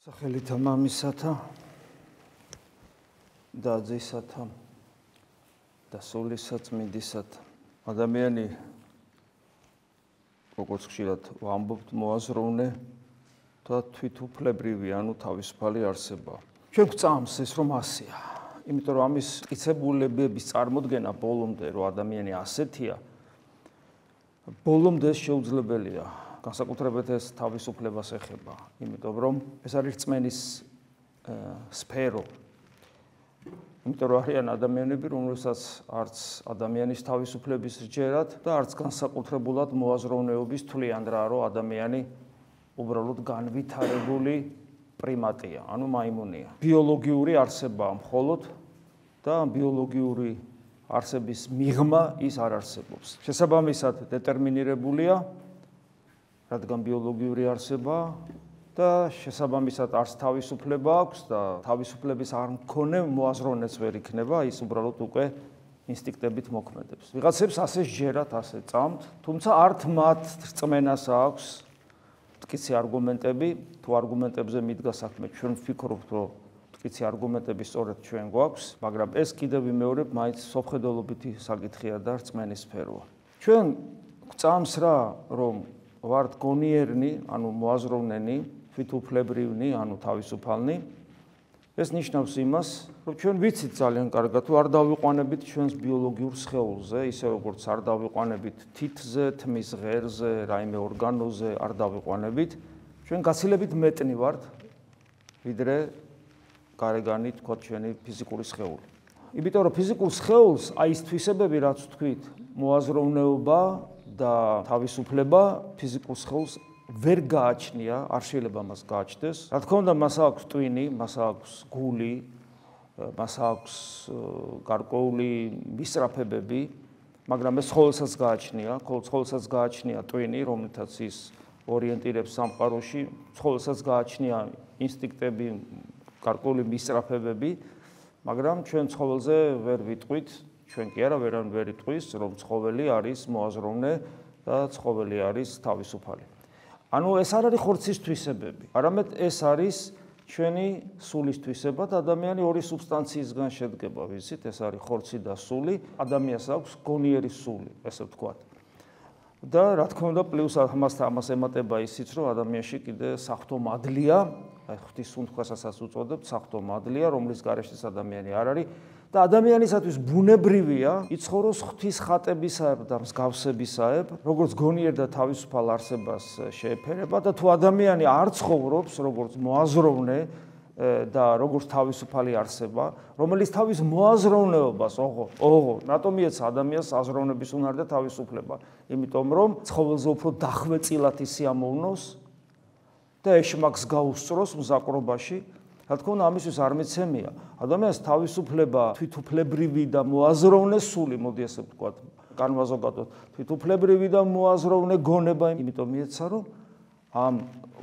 სახელითა მამისათა და ძისათა და სულისაწმინდისათა ადამიანი როგორც ხშირად ვამბობთ მოაზროვნე და თვითუფლებრივი, ანუ თავისუფალი არსება. ჩვენ გვწამს ეს რომ ასეა. იმიტომ რომ ამის მტკიცებულებების წარმოდგენა ბოლომდე რომ ადამიანი ასეთია, ბოლომდე შეუძლებელია. განსაკუთრებით ეს თავისუფლებას ეხება, იმიტომ რომ ეს არის რწმენის სფერო. იმიტომ რომ არიან ადამიანები, რომელსაც არც ადამიანის თავისუფლების სჯერათ და არც განსაკუთრებულად მოაზროვნეობის თვლიან რა, რომ ადამიანი უბრალოდ განვითარებული პრიმატია, ანუ მაიმუნია. ბიოლოგიური არსებაა მხოლოდ და ბიოლოგიური არსების მიღმა ის არ არსებობს. შესაბამისად დეტერმინირებულია რადგან ბიოლოგიური არსებაა და შესაბამისად არც თავისუფლება აქვს და თავისუფლების არ მქონე მოაზროვნეც ვერ იქნება, ის უბრალოდ უკვე ინსტინქტებით მოქმედებს. ვიღაცებს ასე სჯერათ, ასე წამთ, თუმცა ართ მათ რწმენას აქვს მტკიცე არგუმენტები, თუ არგუმენტებზე მიდგა საქმე, ჩვენ ვფიქრობთ, რომ მტკიცე არგუმენტები სწორედ ჩვენ გვაქვს, მაგრამ ეს კიდევ ვიმეორებ, მაინც სოფხედელობითი საკითხია და რწმენის სფეროა. ჩვენ გვწამს რა, რომ ვართ გონიერნი, ანუ მოაზროვნენი, თვითუფლებრივნი, ანუ თავისუფალნი. ეს ნიშნავს იმას, რომ ჩვენ ვიცით ძალიან კარგად, თუ არ დავიყვანებით ჩვენს ბიოლოგიურ სხეულზე, ისე როგორც არ დავიყვანებით თითზე, თმის ღერზე, რაიმე ორგანოზე არ დავიყვანებით, ჩვენ გაცილებით მეტნი ვართ, ვიდრე გარეგანი თქვათ ჩვენი ფიზიკური სხეული. იმიტომ რომ ფიზიკურ სხეულს აი ეს თვისებები, რაც თქვით, მოაზროვნეობა და თავისუფლება ფიზიკურ სხეულს ვერ გააჩნია, არ შეიძლება მას გააჩნდეს. რა თქმა უნდა, მას აქვს ტვინი, მას აქვს გული, მას აქვს გარკვეული მისწრაფებები, მაგრამ ეს ცხოველსაც გააჩნია, ცხოველსაც გააჩნია ტვინი, რომელთაც ის ორიენტირებს სამყაროში, ცხოველსაც გააჩნია ინსტინქტები, გარკვეული მისწრაფებები, მაგრამ ჩვენ ცხოველზე ვერ ვიტყვით, ჩვენ კი არა ვერ იტყვის, რომ ცხოველი არის მოაზროვნე და ცხოველი არის თავისუფალი. ანუ ეს არ არის ხორცის თვისებები, არამედ ეს არის ჩვენი სულის თვისება და ადამიანი ორი სუბსტანციისგან შედგება, ვიცით, ეს არის ხორცი და სული, ადამიანს აქვს გონიერი სული, ესე ვთქვათ. და რა თქმა უნდა, პლუს ამას ემატება ისიც, რომ ადამიანში კიდე საღვთო მადლია, აი ღვთისმსხვილთასაც უწოდებთ საღვთო მადლია, რომლის გარეშეც ადამიანი არ არის და ადამიანისათვის ბუნებრივია იცხოვროს ღვთის ხატებისაებ და მსგავსებისაებ, როგორც გონიერ და თავისუფალ არსებას შეეფერება და თუ ადამიანი არ ცხოვრობს როგორც მოაზროვნე და როგორც თავისუფალი არსება, რომელიც თავის მოაზროვნეობას, რატომიაც ადამიანს აზროვნების უნარი და თავისუფლება, იმიტომ რომ ცხოველზე უფრო დახვეწილად სიამოვნოს და ეშმაკს გაუსწროს მზაკრობაში. რა თქმა უნდა, ამისთვის არ მეცემია. ადამიანს თავისუფლება, თვითუფლებრივი და მოაზროვნე სული, მოდი ასე ვთქვათ, განმაზოგადოთ, თვითუფლებრივი და მოაზროვნე გონება, იმიტომ მიეცა, რომ ამ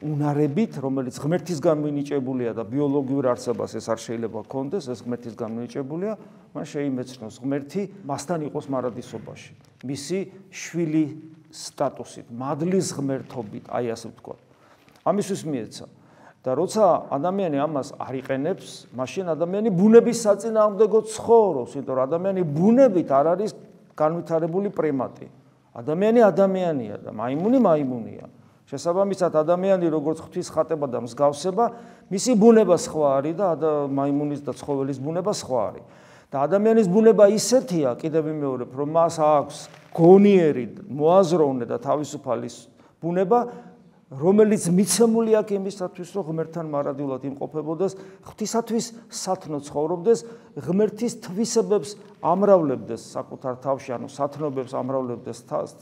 უნარებით, რომელიც ღმერთისგან მინიჭებულია და ბიოლოგიურ არსებას ეს არ შეიძლება ჰქონდეს, ეს ღმერთისგან მინიჭებულია, მან შეიმეცნოს ღმერთი მასთან იყოს მარადისობაში. მისი შვილი სტატუსით, მადლის ღმერთობით, აი ასე ვთქვათ. ამისთვის მიეცა. და როცა ადამიანი ამას არ იყენებს, მაშინ ადამიანი ბუნების საწინააღმდეგოდ ცხოვრობს, იმიტომ რომ ადამიანი ბუნებით არ არის განვითარებული პრიმატი. ადამიანი ადამიანია და მაიმუნი მაიმუნია. შესაბამისად, ადამიანი როგორც ღვთის ხატება და მსგავსება, მისი ბუნება სხვა არის და მაიმუნის და ცხოველის ბუნება სხვა არის. და ადამიანის ბუნება ისეთია, კიდევ ვიმეორებ, რომ მას აქვს გონიერი, მოაზროვნე და თავისუფალი ბუნება, რომელიც მიცემული აქვს იმისათვის, რომ ღმერთთან მარადიულად იმყოფებოდეს, ღვთისათვის სათნო ცხოვრობდეს, ღმერთის თვისებებს ამრავლებდეს საკუთარ თავში, ანუ სათნობებს ამრავლებდეს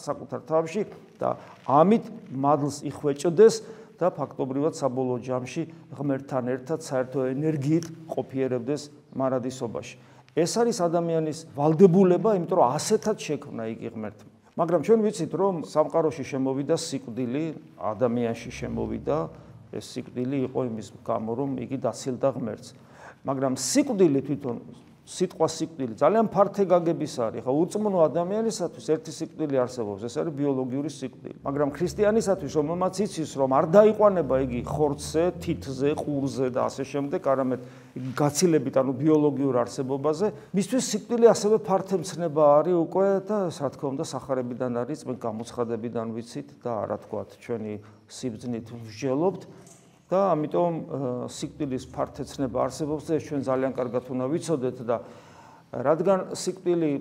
საკუთარ თავში და ამით მადლს იხვეჭდეს და ფაქტობრივად საბოლოო ჯამში ღმერთთან ერთად საერთო ენერგიით ყოფიერებდეს მარადისობაში. ეს არის ადამიანის ვალდებულება, იმიტომ რომ ასეთად შექმნა იგი ღმერთმა. მაგრამ ჩვენ ვიცით, რომ სამყაროში შემოვიდა სიკვდილი, ადამიანში შემოვიდა, ეს სიკვდილი იყო იმის გამო, რომ იგი დაცილდა ღმერთს. მაგრამ სიკვდილი თვითონ სიტყვა სიკვდილი ძალიან ფართე გაგების არის. ხო, უწმუნო ადამიანისათვის ერთი სიკვდილი არსებობს, ეს არის ბიოლოგიური სიკვდილი. მაგრამ ქრისტიანისათვის, რომელმაც იცის, რომ არ დაიყვანება იგი ხორცზე, თითზე, ყურზე და ასე შემდეგ, არამედ გაცილებით, ანუ ბიოლოგიურ არსებობაზე, მისთვის სიკვდილი ასევე ფართე მცნება არის უკვე და რა თქმა უნდა, სახარებიდან არის, მე გამოცხადებიდან ვიცით და რა თქვათ, ჩვენი სიბრძნით ვსჯელობთ. და ამიტომ სიკვდილის ფართე ცნება არსებობს და ეს ჩვენ ძალიან კარგად უნდა ვიცოდეთ და რადგან სიკვდილი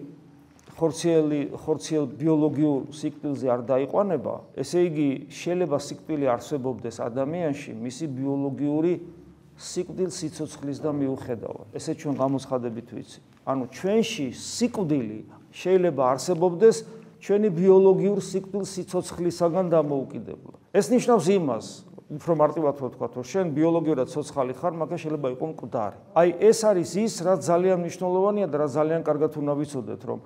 ხორციელ ბიოლოგიურ სიკვდილზე არ დაიყვანება, ესე იგი შეიძლება სიკვდილი არსებობდეს ადამიანში მისი ბიოლოგიური სიკვდილ-სიცოცხლის და მიუხედავად. ესე ჩვენ გამოცხადებით ვიცით. ანუ ჩვენში სიკვდილი შეიძლება არსებობდეს ჩვენი ბიოლოგიურ სიკვდილ-სიცოცხლისაგან დამოუკიდებლად. ეს ნიშნავს იმას, უფრო მარტივად ვთქვა, რომ შენ ბიოლოგიურად ცოცხალი ხარ, მაგრამ შეიძლება იყო მკვდარი. აი ეს არის ის, რაც ძალიან მნიშვნელოვანია და რაც ძალიან კარგად უნდა ვიცოდეთ, რომ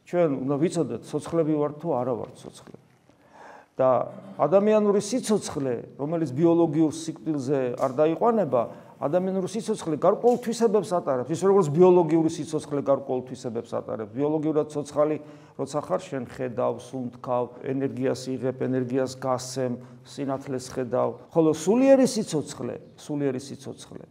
ჩვენ უნდა ვიცოდეთ, ცოცხლები ვართ თუ არა ვართ ცოცხლები. და ადამიანური სიცოცხლე, რომელიც ბიოლოგიურ სიკვდილზე არ დაიყვანება, ადამიანური სიცოცხლე გარკვეულ თვისებებს ატარებს. ის როგორც ბიოლოგიური სიცოცხლე გარკვეულ თვისებებს ატარებს. ბიოლოგიურად ცოცხალი როცა ხარ, შენ ხედავ, სუნთქავ, ენერგიას იღებ, ენერგიას გასცემ, სინათლეს ხედავ. ხოლო სულიერი სიცოცხლე,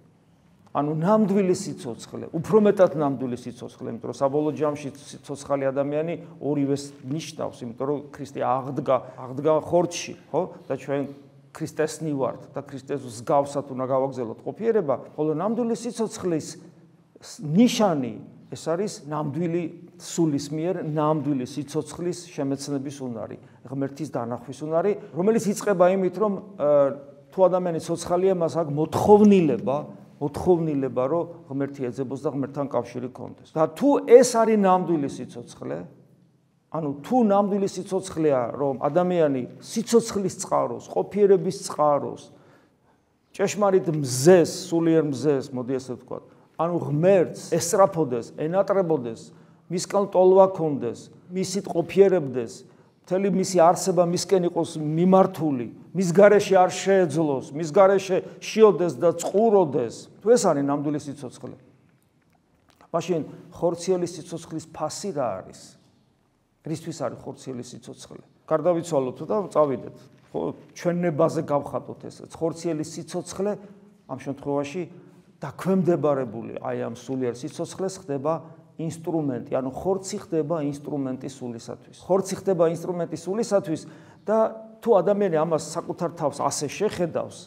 ანუ ნამდვილი სიცოცხლე, უფრო მეტად ნამდვილი სიცოცხლე, იმიტომ რომ საბოლოო ჯამში ცოცხალი ადამიანი ორივეს ნიშნავს, იმიტომ რომ ქრისტე აღდგა ხორცში, ხო? და ჩვენ ქრისტესნი ვართ და ქრისტეს მსგავსად უნდა გავაგზავნოთ ყოფიერება, ხოლო ნამდვილი სიცოცხლის ნიშანი ეს არის ნამდვილი სულის მიერ ნამდვილი სიცოცხლის შემეცნების უნარი, ღმერთის დანახვის უნარი, რომელიც იწყება იმით, რომ თუ ადამიანი ცოცხალია, მას აქვს მოთხოვნილება, რომ ღმერთი ეძებოს და ღმერთთან კავშირი გქონდეს. და თუ ეს არის ნამდვილი სიცოცხლე, ანუ თუ ნამდვილი სიცოცხლეა, რომ ადამიანი სიცოცხლის წყაროს, ყოფიერების წყაროს, ჭეშმარიტ მზეს, სულიერ მზეს, მოდი ესე ვთქვათ, ანუ ღმერთს ესწრაფოდეს, ენატრებოდეს, მისკენ ტოლვა ქონდეს, მისით ყოფიერებდეს, მთელი მისი არსება მისკენ იყოს მიმართული, მის გარეშე არ შეეძლოს, მის გარეშე შიოდეს და წყუროდეს. თუ ეს არის ნამდვილი სიცოცხლე, მაშინ ხორციელი სიცოცხლის ფასი რა არის? რისთვის არის ხორციელი სიცოცხლე? გარდავიცვალოთ და წავიდეთ. ხო, ჩვენებაზე გავხატოთ ეს. ხორციელი სიცოცხლე ამ შემთხვევაში დაქვემდებარებული აი ამ სულიერ სიცოცხლეს ხდება ინსტრუმენტი, ანუ ხორცი ხდება ინსტრუმენტი სულისათვის. ხორცი ხდება ინსტრუმენტი სულისათვის და თუ ადამიანი ამას საკუთარ თავს ასე შეხედავს,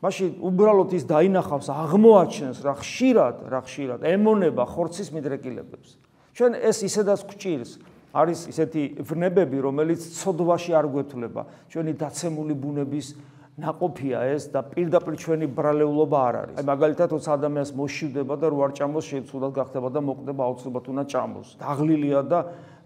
მაშინ უბრალოდ ის დაინახავს, აღმოაჩენს რა ხშირად ემონება ხორცის მიდრეკილებებს. ჩვენ ეს ისედაც გვჭირს. არის ისეთი ვნებები, რომელიც ცოდვაში არ გვეთვლება. ჩვენი დაცემული ბუნების ნაყოფია ეს და პირდაპირ ჩვენი ბრალეულობა არ არის. აი მაგალითად, როცა ადამიანს მოშივდება და რო არ ჭამოს, შეცუდად გახდება და მოკვდება, აუცილებლად უნდა ჭამოს. დაღლილია და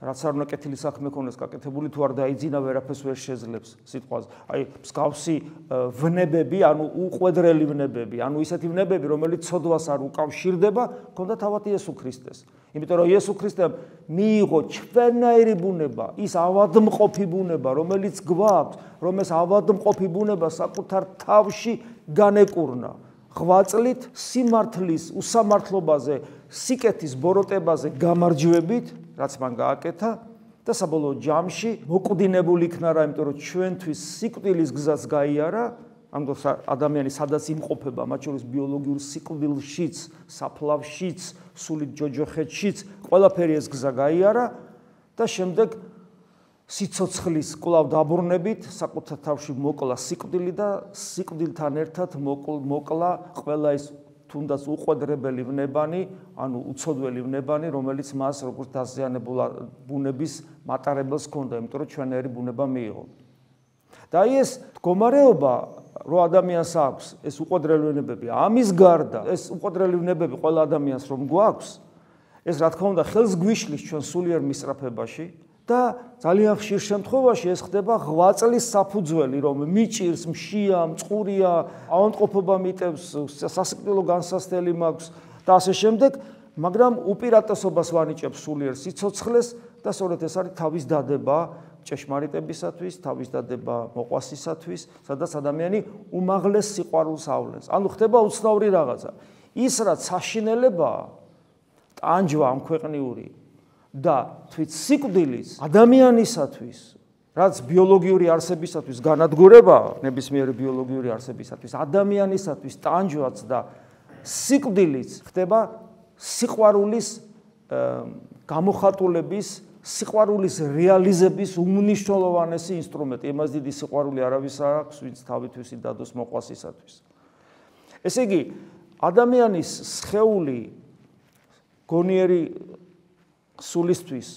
რაც არ უნდა კეთილი საქმე ქონდეს გაკეთებული, თუ არ დაიძინა, ვერაფერს ვერ შეძლებს სიტყვაზე. აი მსგავსი ვნებები, ანუ უყვედრელი ვნებები, ანუ ისეთი ვნებები, რომელიც ცოდვას არ უკავშირდება, ქონდა თავად იესო ქრისტეს. იმიტომ რომ იესო ქრისტემ მიიღო ჩვენნაირი ბუნება, ის ავადმყოფი ბუნება, რომელიც გვაქვს, რომ ეს ავადმყოფი ბუნება საკუთარ თავში განეკურნა. ღვაწლით, სიმართლის უსამართლობაზე, სიკეთის ბოროტებაზე გამარჯვებით, რაც მან გააკეთა და საბოლოო ჯამში მოკვდინებული იქნა რა, იმიტომ რომ ჩვენთვის სიკვდილის გზას გაიარა, ამიტომ ადამიანი სადაც იმყოფება, მათ შორის ბიოლოგიურ სიკვდილშიც, საფლავშიც, სულით ჯოჯოხეთშიც, ყველაფერი ეს გზა გაიარა და შემდეგ სიცოცხლის კვლავ დაბრუნებით საკუთარ თავში მოკლა სიკვდილი და სიკვდილთან ერთად მოკლა ყველა ის თუნდაც უყვედრებელი ვნებანი, ანუ უცოდველი ვნებანი, რომელიც მას როგორც დაზიანებულ ბუნების მატარებელს ჰქონდა, იმიტომ რომ ჩვენერი ბუნება მიიღო. და ეს მდგომარეობა, რო ადამიანს აქვს ეს უყვედრელი ვნებები, ამის გარდა ეს უყვედრელი ვნებები ყველა ადამიანს რომ გვაქვს, ეს რა თქმა უნდა ხელს გვიშლის ჩვენ სულიერ მისწრაფებაში და ძალიან ხშირ შემთხვევაში ეს ხდება ღვაწლის საფუძველი, რომ მიჭირს, მშია, მწყურია, ავადმყოფობა მიტევს, სასიკვდილო განსასწრელი მაქვს და ასე შემდეგ, მაგრამ უპირატესობას ვანიჭებს სულიერ სიცოცხლეს და სწორედ ეს არის თავის დადება ჭეშმარიტებისათვის, თავის დადება მოყვასისათვის, სადაც ადამიანი უმაღლეს სიყვარულს ავლენს. ანუ ხდება უცნაური რაღაცა. ის რაც საშინელებაა ტანჯვა ამ ქვეყნიური და თვით სიკვდილიც ადამიანისათვის, რაც ბიოლოგიური არსებისათვის განადგურებაა, ნებისმიერი ბიოლოგიური არსებისათვის, ადამიანისათვის ტანჯვაც და სიკვდილიც ხდება სიყვარულის გამოხატულების, სიყვარულის რეალიზების უმნიშვნელოვანესი ინსტრუმენტი. იმას დიდი სიყვარული არავის არ აქვს, ვინც თავითვისი დადოს მოყვასისათვის. ესე იგი, ადამიანის სხეული გონიერი სულისთვის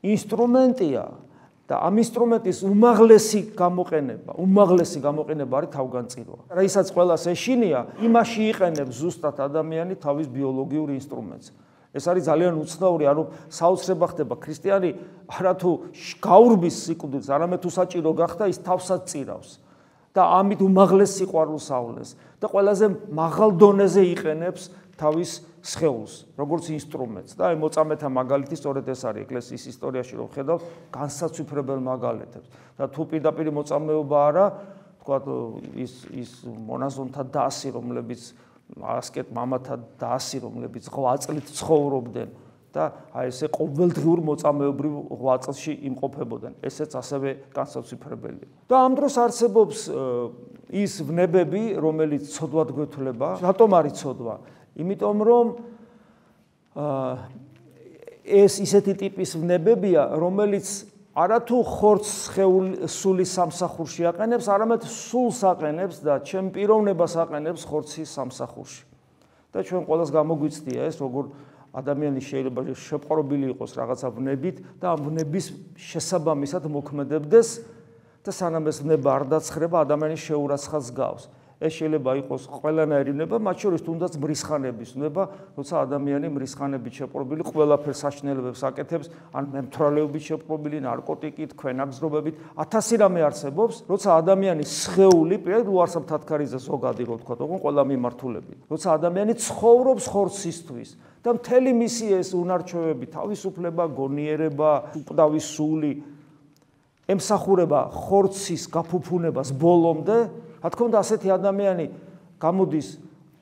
ინსტრუმენტია და ამ ინსტრუმენტის უმაღლესი გამოყენება არის თავგანწირვა. რაისაც ყველას ეშინია, იმაში იყენებს ზუსტად ადამიანი თავის ბიოლოგიურ ინსტრუმენტს. ეს არის ძალიან უცნაური, ანუ საოცრება ხდება ქრისტიანი არათუ გაურბის სიკვდილს, არამედ თუ საჭირო გახდა ის თავსაც წირავს და ამით უმაღლეს სიყვარულს ავლენს და ყველაზე მაღალ დონეზე იყენებს თავის სხეულს, როგორც ინსტრუმენტს და აი მოწამეთა მაგალითი სწორედ ეს არის ეკლესიის ისტორიაში რომ ხედავთ განსაცვიფრებელ მაგალითებს და თუ პირდაპირ მოწამეობა არა, თქვათ ის მონაზონთა დასი, რომლებიც ასკეტ მამათა დასი, რომლებიც 8 წლით ცხოვრობდნენ და აი ესე ყოველდღიურ მოწამეობრივ 8 წლში იმყოფებოდნენ. ესეც ასევე განსაცვიფრებელია. და ამ დროს არსებობს ის ვნებები, რომელიც ცოდვად გვეთვლება. რატომ არის ცოდვა? იმიტომ რომ ეს ისეთი ტიპის ვნებებია, რომელიც არათუ ხორცს სულის სამსახურში აყენებს, არამედ სულს აყენებს და ჩემ პიროვნებას აყენებს ხორცის სამსახურში. და ჩვენ ყველას გამოგვიცდია ეს, როგორ ადამიანი შეიძლება შეპყრობილი იყოს რაღაცა ვნებით და ამ ვნების შესაბამისად მოქმედებდეს და სანამ ეს ვნება არ დაცხრება, ადამიანის შეურაცხას გავს. ეს შეიძლება იყოს ყველანაირი ვნება, მათ შორის თუნდაც მრისხანების ვნება, როცა ადამიანი მრისხანებით შეპყრობილი ყველაფერს საშინელებებს აკეთებს, ან მემთვრალეობით შეპყრობილი, ნარკოტიკით, ქვენაგზრობებით, 1000 რამე არსებობს, როცა ადამიანის სხეული, უარსაბ თათქარიძე ზოგადი რო თქვა, თქო ყველა მიმართულებით, როცა ადამიანი ცხოვრობს ხორცისთვის და მთელი მისი ეს უნარჩვევები, თავისუფლება, გონიერება, უკვდავის სული ემსახურება ხორცის გაფუფუნებას ბოლომდე. რა თქმა უნდა, ასეთი ადამიანი გამოდის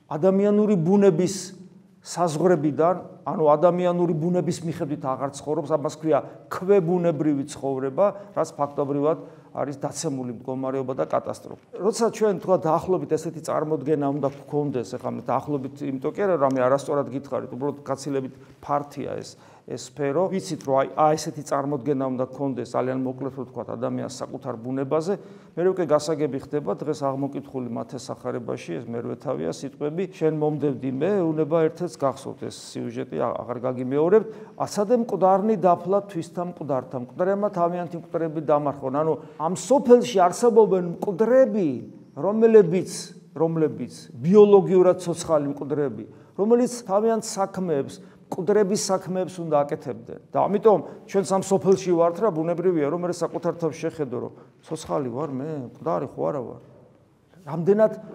ადამიანური ბუნების საზღვრებიდან, ანუ ადამიანური ბუნების მიხედვით აღარ ცხოვრობს, ამას ქვია ქვებუნებრივი ცხოვრება, რაც ფაქტობრივად არის დაცემული მდგომარეობა და კატასტროფა. როცა ჩვენ თქვა დაახლოებით ესეთი წარმოდგენა უნდა გქონდეს, ახლა დაახლოებით იმიტომ კი არა, რამე არასწორად გითხარით, უბრალოდ გაცილებით ფართია ეს სფერო, ვიცით რომ აი ესეთი წარმოდგენა უნდა გქონდეს ძალიან მოკლედ რო თქვა ადამიანს საკუთარ ბუნებაზე, მე უკვე გასაგები ხდება დღეს აღმოკითხული მათეს სახარებაში, ეს მერვე თავია სიტყვები, შენ მომდევდი მე, უნება ერთ-ერთს გახსოვთ ეს სიუჟეტი, აღარ გაგიმეორებთ, აცადე მკვდარნი დაფლა თვისთა მკვდართა, მკვდრებმა თავიანთი მკვდრები დამარხონ, ანუ ამ სოფელში არსებობენ მკვდრები, რომლებიც ბიოლოგიურად ცოცხალი მკვდრები, რომელიც თავიანთ საქმეებს მკვდრების საქმეებს უნდა აკეთებდნენ. და ამიტომ ჩვენ სამ სოფელში ვართ რა, ბუნებრივია რომ მე საკუთარ თავს შეხედო რომ ცოცხალი ვარ მე, მკვდარი ხო არა ვარ.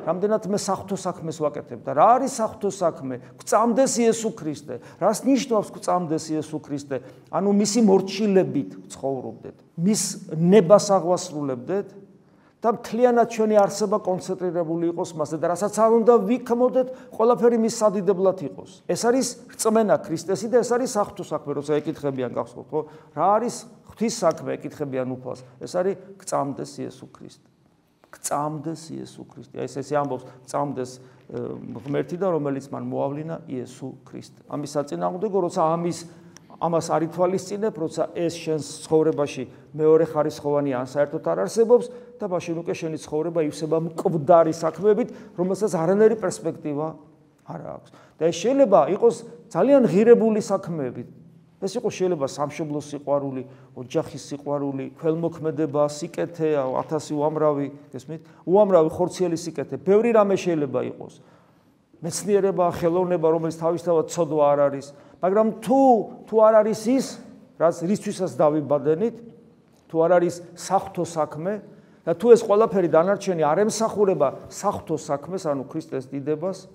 რამდენად მე საღვთო საქმეს ვაკეთებ და რა არის საღვთო საქმე? გვწამდეს იესო ქრისტე. რას ნიშნავს გვწამდეს იესო ქრისტე? ანუ მისი მორჩილებით ცხოვრობდეთ. მის ნებას აღვასრულებდეთ და მთლიანად ჩვენი არსება კონცენტრირებული იყოს მასზე და რასაც არ უნდა ვიქმოდეთ, ყველაფერი მის სადიდებლად იყოს. ეს არის რწმენა ქრისტესი და ეს არის საღვთო საქმე, როცა ეკითხებიან გახსოვთ, ხო? რა არის ღვთის საქმე, ეკითხებიან უფალს. ეს არის გწამდეს იესო ქრისტე. გწამდეს იესო ქრისტე. ეს ამბობს, გწამდეს ღმერთი და რომელიც მან მოავლინა იესო ქრისტე. ამის საწინააღმდეგო, როცა ამას არ ითვალისწინებ, როცა ეს შენს ცხოვრებაში მეორე ხარისხოვანი ან საერთოდ არ არსებობს და მაშინ უკვე შენი ცხოვრება ივსება მკვდარი საქმეებით, რომელსაც არანაირი პერსპექტივა არ აქვს. და ეს შეიძლება იყოს ძალიან ღირებული საქმეები. ეს იყოს შეიძლება სამშობლოს სიყვარული, ოჯახის სიყვარული, ქველმოქმედება, სიკეთე, 1000 უამრავი, გესმით? უამრავი ხორციელი სიკეთე, ბევრი რამე შეიძლება იყოს. მეცნიერება, ხელოვნება, რომელიც თავისთავად ცოდვა არ არის. მაგრამ თუ არ არის ის, რისთვისაც დავიბადენით, თუ არ არის საღვთო საქმე და თუ ეს ყველაფერი დანარჩენი არ ემსახურება საღვთო საქმეს, ანუ ქრისტეს დიდებას,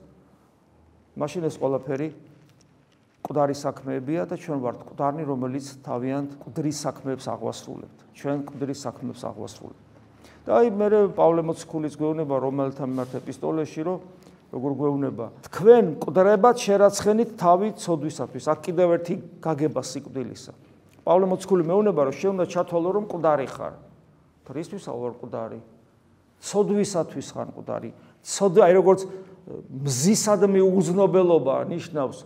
მაშინ ეს ყველაფერი მკვდარი საქმეებია და ჩვენ ვართ მკვდარნი, რომელიც თავიანთ მკვდრის საქმეებს აღვასრულებთ. ჩვენ მკვდრის საქმეებს აღვასრულებთ. და აი მე პავლე მოციქულის გვეუბნება რომელთა მიმართ ეპისტოლეში, რომ როგორ გვეუბნება თქვენ მკვდრებად შერაცხენით თავი ცოდვისათვის აქ კიდევ ერთი გაგება სიკვდილისა პავლე მოციქული მეუბნება რომ შეუნდა ჩათვალო რომ მკვდარი ხარ ქრისტესა ვარ მკვდარი ცოდვისათვის ხარ მკვდარი ცოდვა აი როგორც მზისადმი უგზნობელობა ნიშნავს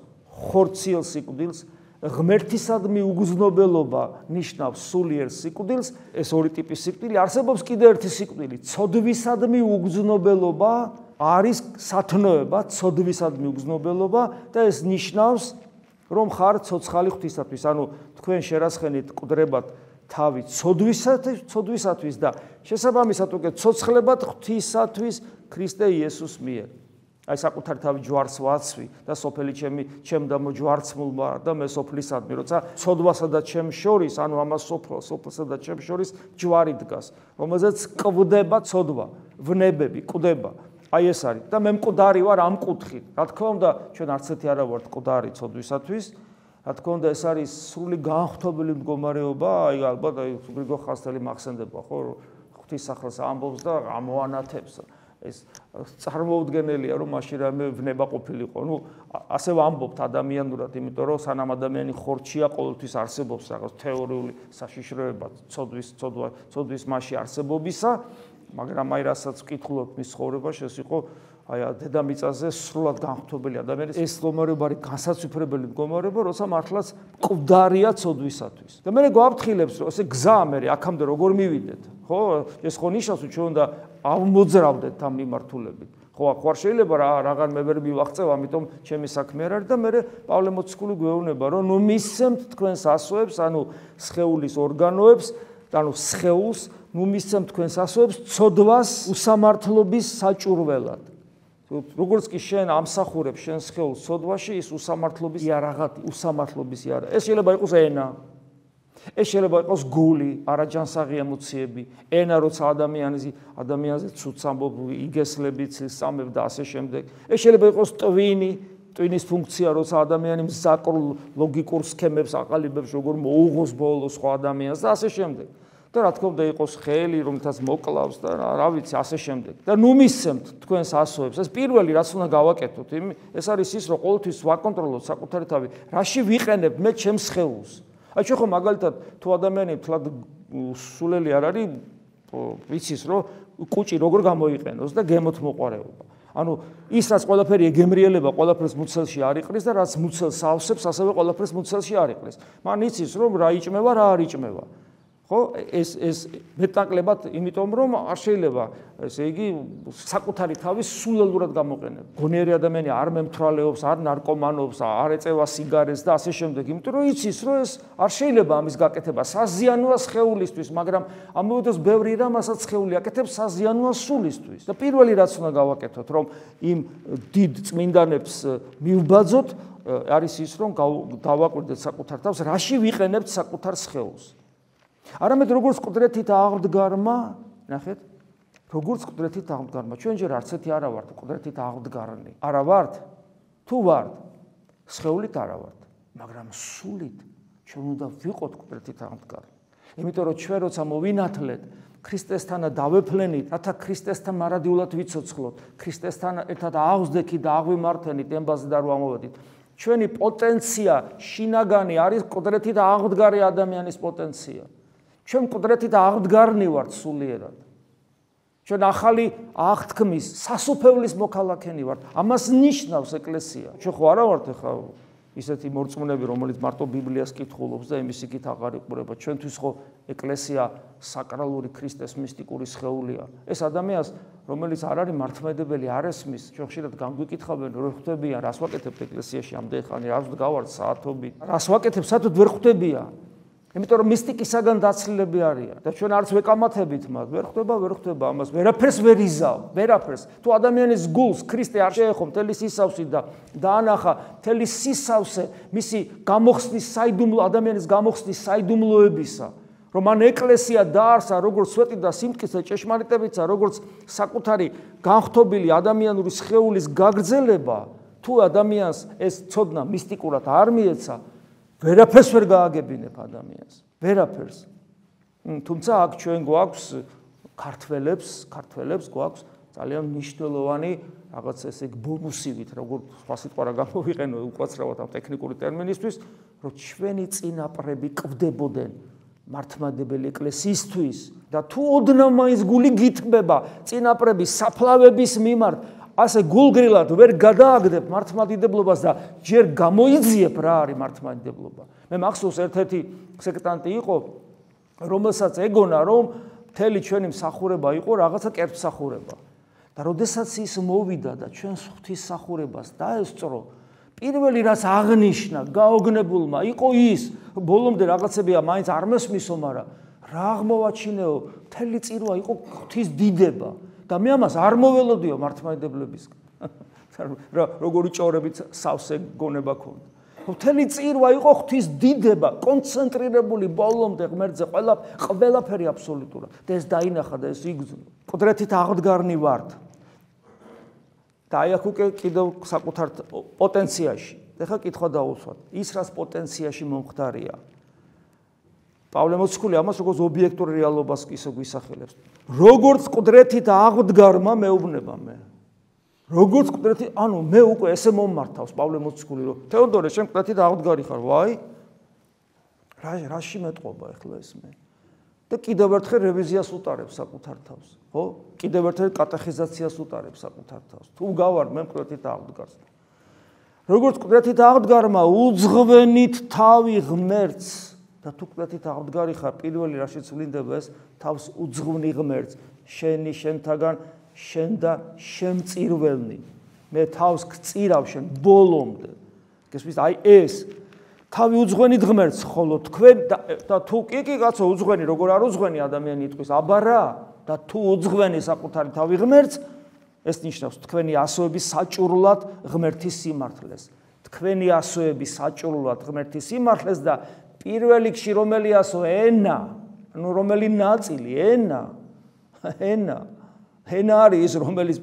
ხორციელ სიკვდილს ღმერთისადმი უგზნობელობა ნიშნავს სულიერ სიკვდილს ეს ორი ტიპის სიკვდილი არსებობს კიდევ ერთი სიკვდილი ცოდვისადმი უგზნობელობა არის სათნოება ცოდვისადმი უგზნობელობა და ეს ნიშნავს რომ ხარ ცოცხალი ღვთისათვის ანუ თქვენ შერაცხენით მკვდრებად თავი ცოდვისათვის და შესაბამისად უკვე ცოცხლებად ღვთისათვის ქრისტე იესოს მიერ აი საკუთარ თავი ჯვარს ვაცვი და სოფელი ჩემ და მოჯვარცმულმა და მე სოფლისადმი როცა ცოდვასა და ჩემ შორის ანუ ამას სოფლსა და ჩემ შორის ჯვარი დგას რომელზეც კვდება ცოდვა ვნებები კვდება აი ეს არის და მე მკვდარი ვარ ამ კუთხით რა თქმა უნდა ჩვენ არც ერთი არა ვართ მკვდარი ცოდვისათვის რა თქმა უნდა ეს არის სრული განხთობილი მდგომარეობა აი ალბათ აი გრიგო ხასტელი მახსენდება ხო ღვთისახელს ამბობს და ამოანათებს ეს წარმოუდგენელია რომ მაშინ რამე ვნება ყოფილიყო ნუ ასე ვამბობთ ადამიანურად იმიტომ რომ სანამ ადამიანი ხორჩია ყოველთვის არსებობს რაღაც თეორიული საშიშროება ცოდვის მასში არსებობისა მაგრამ აი რასაც ვკითხულობ მის ცხოვრებაში ეს იყო აი დედამიწაზე სრულად განხთობილი ადამიანის ეს მდგომარეობა არის განსაცვიფრებელი მდგომარეობა როცა მართლაც მკვდარია ცოდვისათვის და მე გვაფრთხილებს რომ ესე გზა მე აქამდე როგორ მივიდეთ ხო ეს ხო ნიშნავს რომ ჩვენ უნდა ავმოძრავდეთ ამ მიმართულებით ხო ახوار შეიძლება რაღაც მე ვერ მივახწევ ამიტომ ჩემი საქმე არ არის და მე პავლე მოციქული გვეუბნება რომ ნუ მისცემთ თქვენს ასოებს ანუ სხეულის ორგანოებს ანუ სხეულს ნუ მისცემთ თქვენს ასოებს ცოდვას უსამართლობის საჭურველად როგორც კი შენ ამსახურებ შენ სხეულს ცოდვაში ის უსამართლობის იარაღად უსამართლობის იარაღ ეს შეიძლება იყოს ენა ეს შეიძლება იყოს გული არაჯანსაღი ემოციები ენა როცა ადამიანზე ცუდს ამბობ იგესლებით სამებ და ასე შემდეგ ეს შეიძლება იყოს ტვინის ფუნქცია როცა ადამიანი მზაკრულ ლოგიკურ სქემებს აყალიბებს როგორ მოუღოს ბოლოს სხვა ადამიანს და ასე შემდეგ და რა თქმა უნდა იყოს ხელი რომელთაც მოკლავს და რა ვიცი ასე შემდეგ და ნუ მისცემთ თქვენს ასოებს ეს პირველი რაც უნდა გავაკეთოთ ეს არის ის რომ ყოველთვის ვაკონტროლოთ საკუთარი თავი რაში ვიყენებ მე ჩემს სხეულს აი ჩვენ ხო მაგალითად თუ ადამიანი თლად სულელი არ არის ვიცის რომ კუჭი როგორ გამოიყენოს და გემოთ მოყარეობა ანუ ის რაც ყველაფერი ეგემრიელება ყველაფერს მუცელში არ იყრის და რაც მუცელს ავსებს ასევე ყველაფერს მუცელში არ იყრის მან იცის რომ რა იჭმევა რა არ იჭმევა ხო ეს მეტაკლებად იმიტომ რომ არ შეიძლება ესე იგი საკუთარი თავის სულელურად გამოყენება გონიერი ადამიანი არ მემთრალეობს არ ნარკომანობს არ ეწევა სიგარეტს და ასე შემდეგ იმიტომ რომ იცის რომ ეს არ შეიძლება ამის გაკეთება საზიანოა სხეულისთვის მაგრამ ამავდროულად ბევრი რამასაც სხეული აკეთებს საზიანოა სულისთვის და პირველი რაც უნდა გავაკეთოთ რომ იმ დიდ წმინდანებს მივბაძოთ არის ის რომ დავაკვირდეთ საკუთარ თავს რაში ვიყენებთ საკუთარ სხეულს არამედ როგორც მკვდრეთით აღმდგარმა, ნახეთ, როგორც მკვდრეთით აღმდგარმა. ჩვენ ჯერ არც ერთი არა ვართ მკვდრეთით აღმდგარნი. არა ვართ? თუ ვართ, სხეულით არა ვართ, მაგრამ სულით ჩვენ უნდა ვიყოთ მკვდრეთით აღმდგარნი. იმიტომ რომ ჩვენ როცა მოვინათლეთ, ქრისტესთანა დავეფლენით, რათა ქრისტესთან მარადიულად ვიცოცხლოთ, ქრისტესთან ერთად აღზრდექით და აღვიმართენით ემბაზე და რო ამოვედით. ჩვენი პოტენცია, შინაგანი არის მკვდრეთით აღმდგარი ადამიანის პოტენცია. ჩვენ მკვდრეთით აღმდგარნი ვართ სულიერად. ჩვენ ახალი აღთქმის, სასופევლის მოქალაქენი ვართ. ამას ნიშნავს ეკლესია. ჩვენ ხო არა ვართ ხა ისეთი მორწმუნეები, რომელიც მარტო ბიბლიას კითხულობს და იმის იქით აღარ იყურება. ჩვენთვის ხო ეკლესია საკრალური ქრისტეს მისტიკური სხეულია. ეს ადამიანს, რომელიც არ არის მართლმადიდებელი, არ ესმის, ჩვენ ხშირად გამგვიკითხავენ, რომ ხვდებიან, რას ვაკეთებთ ეკლესიაში ამდენი ხანი, რას ვდგავართ საათობით. რას ვაკეთებთ, საერთოდ ვერ ხვდებიან. იმიტომ რომ მისტიკისაგან დაცლილები არიან და ჩვენ არც ვეკამათებით მას, ვერ ხვდება ამას, ვერაფერს ვერ იზავ, ვერაფერს. თუ ადამიანის გულს ქრისტე არ შეეხო მთელი სისავსი და დაანახა მთელი სისავსე მისი გამოხსნის საიდუმლო ადამიანის გამოხსნის საიდუმლოებისა, რომ მან ეკლესია დაარსა როგორც სვეტი და სიმტკიცე ჭეშმარიტებიცა, როგორც საკუთარი განხთობილი ადამიანური სხეულის გაგრძელება, თუ ადამიანს ეს ცოდნა მისტიკურად არ მიეცა, ვერაფერს ვერ გააგებინებ ადამიანს. ვერაფერს. თუმცა აქ ჩვენ გვაქვს ქართველებს გვაქვს ძალიან მნიშვნელოვანი რაღაც ესე ბონუსივით, როგორ სხვა სიტყვა რა გამოვიყენო უკაცრავად ამ ტექნიკური ტერმინისთვის, რომ ჩვენი წინაპრები კვდებოდნენ მართლმადიდებელი ეკლესიისთვის და თუ ოდნავ მაინც გული გითბება წინაპრების საფლავების მიმართ, ასე გულგრილად ვერ გადააგდებ მართლმადიდებლობას და ჯერ გამოიძიებ რა არის მართლმადიდებლობა. მე მახსოვს ერთ-ერთი სექტანტი იყო, რომელსაც ეგონა რომ მთელი ჩვენი მსახურება იყო რაღაცა კერძმსახურება. და როდესაც ის მოვიდა და ჩვენს ღვთისმსახურებას დაესწრო, პირველი რაც აღნიშნა გაოგნებულმა იყო ის, ბოლომდე რაღაცებია მაინც არ მესმისო, მაგრამ რა აღმოვაჩინეო, მთელი წირვა იყო ღვთის დიდება და მე ამას არ მოველოდიო მართლმადიდებლებისგან. როგორი ჭორებით სავსე გონება ქონდა. მთელი წირვა იყო ღვთის დიდება, კონცენტრირებული ბოლომდე ღმერთზე ყველაფერი აბსოლუტურად. და ეს დაინახა და ეს იგრძნო. მკვდრეთით აღდგარნი ვართ. და აი აქ უკვე კიდევ საკუთარ პოტენციაში. ეხლა კითხვა დავუსვათ. ის რას პოტენციაში მომხდარია. პავლე მოციქული ამას როგორც ობიექტურ რეალობას ისე გვისახელებს. როგორც მკვდრეთით აღდგარმა მეუბნება მე. როგორც მკვდრეთი, ანუ მე უკვე ესე მომმართავს პავლე მოციქული, რომ თეოდორე შენ მკვდრეთით აღდგარი ხარ, ვაი? რაში მეტყობა ეხლა ეს მე? და კიდევ ერთხელ რევიზიას უტარებს საკუთარ თავს, ხო? კიდევ ერთხელ კატეხიზაციას უტარებს საკუთარ თავს. თუ გავარ მე მკვდრეთით აღდგარს. როგორც მკვდრეთით აღდგარმა უძღვენით თავი ღმერთს და თუ მკვდრეთით აღდგარი ხარ, პირველი რაშიც ვლინდება ეს თავს უძღვნი ღმერთს, შენი შენთაგან შენ და შემწირველნი. მე თავს გწირავ შენ ბოლომდე. გესმის, აი ეს თავი უძღვენით ღმერთს, ხოლო თქვენ და თუ კი კაცო უძღვენი, როგორ არ უძღვენი ადამიანი იტყვის, აბა რა, და თუ უძღვენი საკუთარი თავი ღმერთს, ეს ნიშნავს თქვენი ასოების საჭურლად ღმერთის სიმართლეს. თქვენი ასოების საჭურლად ღმერთის სიმართლეს და პირველ რიგში რომელი ასო ენა, ანუ რომელი ნაწილი ენა. ენა არის ის, რომელიც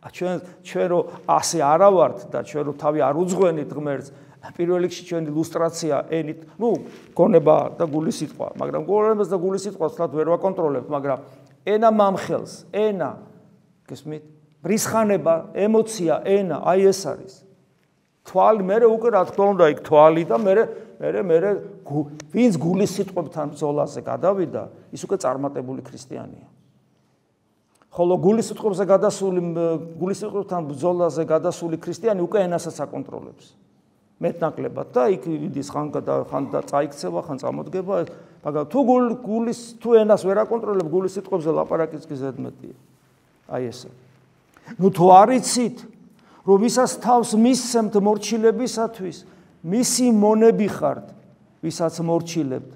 ჩვენ რო ასე არა ვართ და ჩვენ რო თავი არ უძღვენით ღმერთს, პირველ რიგში ჩვენი ილუსტრაცია ენით, გონება და გულის სიტყვა, მაგრამ გონებას და გულის სიტყვას თლად ვერ ვაკონტროლებთ, მაგრამ ენა მამხელს, ენა, გესმით? ბრისხანება, ემოცია, ენა, აი ეს არის. თვალი, მე უკვე რა თქმა უნდა იქ თვალი და მე ვინც გულის სიტყვებთან ბრძოლაზე გადავიდა, ის უკვე წარმატებული ქრისტიანია. ხოლო გულის სიტყვებთან ბრძოლაზე გადასული ქრისტიანი უკვე ენასაც აკონტროლებს. მეტნაკლებად და იქ იდის ხან და წაიქცევა, ხან წამოდგება, მაგრამ თუ ენას ვერ აკონტროლებ, გულის სიტყვებზე ლაპარაკიც კი ზედმეტია. აი ესე. თუ არ იცით, რომ ვისაც თავს მისცემთ მორჩილებისათვის, მისი მონები ხართ, ვისაც მორჩილებთ,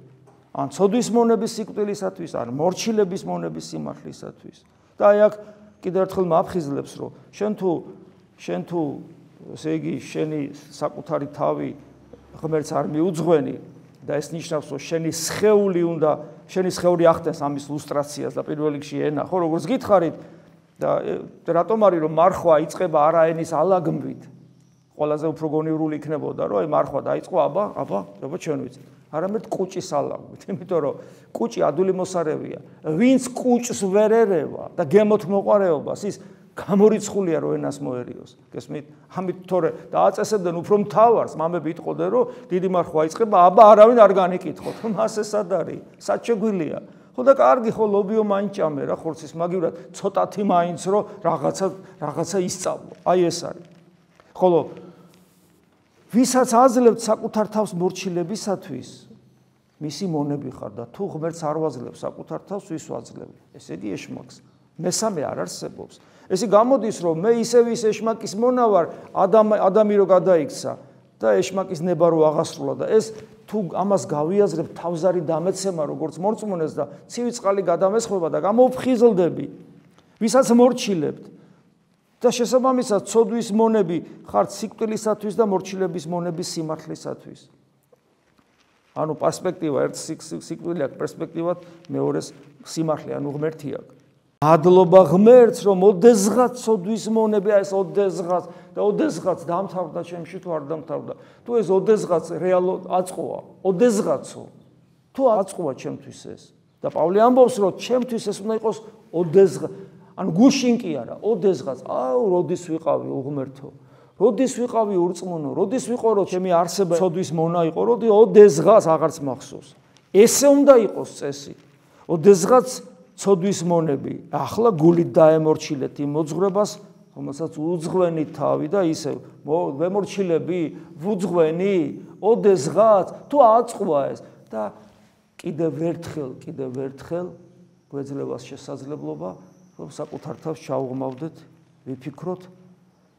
ან ცოდვის მონების სიკვდილისათვის, ან მორჩილების მონების სიმართლისათვის. და აი აქ კიდევ ერთხელ მაფხიზლებს, რომ შენ თუ ესე იგი შენი საკუთარი თავი ღმერთს არ მიუძღვენი და ეს ნიშნავს, რომ შენი სხეული ახდენს ამის ილუსტრაციას და პირველ რიგში ენა, ხო, როგორც გითხარით და რატომ არის რომ მარხვა იწყება არა ენის ალაგმვით, ყველაზე უფრო გონივრული იქნებოდა, რომ აი მარხვა დაიწყო, აბა ჩვენ ვიცით. არამედ კუჭის ალაგმით, იმიტომ რომ კუჭი ადვილი მოსარევია. ვინც კუჭს ვერ ერევა და გემოთ მოყარეობას, ის გამორიცხულია რომ ენას მოერიოს. გესმით? ამით თორე დააწესებდნენ უფრო მთავარს, მამები იტყოდნენ რომ დიდი მარხვა იწყება, აბა არავინ არ განიკითხოთ. მას ეს სად არის? სად შეგვილია? ხო და კარგი, ხო ლობიო მაინც ჭამე რა ხორცის მაგივრად, ცოტათი მაინც რომ რაღაცა ისწავლო. აი ეს არის. ხოლო ვისაც აძლევთ საკუთარ თავს მორჩილებისათვის, მისი მონები ხარ და თუ ღმერთს არ ვაძლევ საკუთარ თავს, ვის ვაძლევ? ესე იგი ეშმაკს. მესამე არ არსებობს. ესე გამოდის, რომ მე ისევ ის ეშმაკის მონა ვარ, ადამი რო გადაიქცა და ეშმაკის ნება რო აღასრულა და ეს თუ ამას გავიაზრებ, თავზარი დამეცემა როგორც მორწმუნეს და ცივი წყალი გადამესხება და გამოვფხიზლდები, ვისაც მორჩილებთ და შესაბამისად ცოდვის მონები ხართ სიკვდილისათვის და მორჩილების მონების სიმართლისათვის. ანუ პერსპექტივა ერთ სიკვდილი აქვს, პერსპექტივად მეორეს სიმართლე, ანუ ღმერთი აქვს. მადლობა ღმერთს, რომ ოდესღაც ცოდვის მონები, ეს ოდესღაც დამთავრდა ჩემში თუ არ დამთავრდა. თუ ეს ოდესღაც რეალურად აწყოა, ოდესღაცო. თუ აწყოა ჩემთვის ეს. და პავლე ამბობს, რომ ჩემთვის ეს უნდა იყოს ოდესღაც. ანუ გუშინ კი არა, ოდესღაც, როდის ვიყავი უღმერთო, როდის ვიყავი ურწმუნო, როდის ვიყო რომ ჩემი არსება ცოდვის მონა იყო, ოდესღაც აღარც მახსოვს. ესე უნდა იყოს წესი. ოდესღაც ცოდვის მონები, ახლა გულით დაემორჩილეთ იმ მოძღვრებას, რომელსაც უძღვენი თავი და ისევ ვემორჩილები, ვუძღვენი, ოდესღაც თუ აწყვა ეს და კიდევ ერთხელ გვეძლევას შესაძლებლობა, რომ საკუთარ თავს ჩაუღმავდეთ, ვიფიქროთ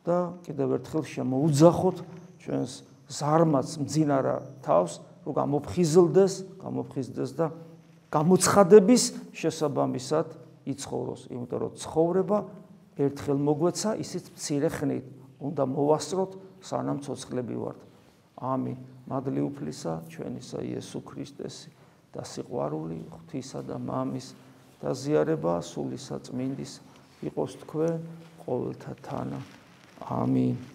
და კიდევ ერთხელ შემოუძახოთ ჩვენს ზარმაც მძინარა თავს, რომ გამოფხიზლდეს და გამოცხადების შესაბამისად იცხოვროს, იმიტომ რომ ცხოვრება ერთხელ მოგვეცა, ისიც მცირე ხნით უნდა მოვასწროთ, სანამ ცოცხლები ვართ. ამინ. მადლი უფლისა ჩვენისა იესო ქრისტესი და სიყვარული ღვთისა და მამის და ზიარება სულისა წმინდის იყოს თქვენ ყოველთა თანა. ამინ.